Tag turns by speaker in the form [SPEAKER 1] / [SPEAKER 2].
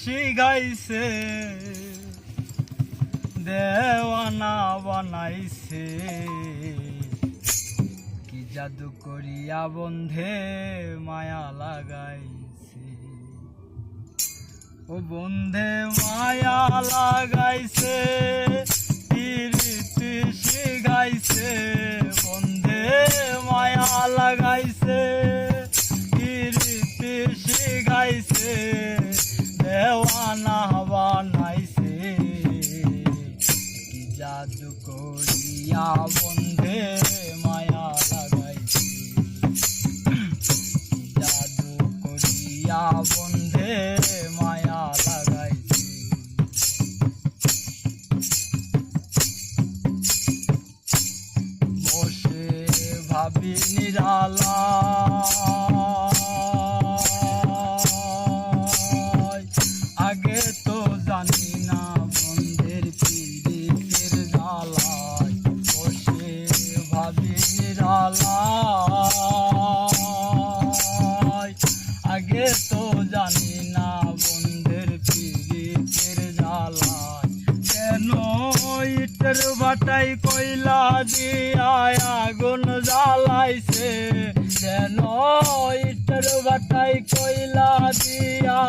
[SPEAKER 1] শিখাইছে, দেওয়ানা বানাইছে। কি জাদু করিয়া বন্ধে মায়া লাগাইছে, ও বন্ধে মায়া লাগাইছে। প্রীতি শিখাইছে, বন্ধে মায়া লাগাইছে। প্রীতি শিখাইছে, দেওয়ানা বানাইছে। কি জাদু করিয়া বন্ধে মায়া লাগাইছে, কি জাদু করিয়া বন্ধে মায়া লাগাইছে। বসে ভাবি নিরালা, আগে তো জানি না বন্ধের পীড়িতের জ্বালায়। বসে ভাবি নিরালায়, আগে তো জানি না বন্ধের পীড়িতের জ্বালায়। কেন ইটের ভাটায় কয়লা দিয়া আগুন জ্বালাইছে, যেন ইটের ভাটায় কয়লা দিয়া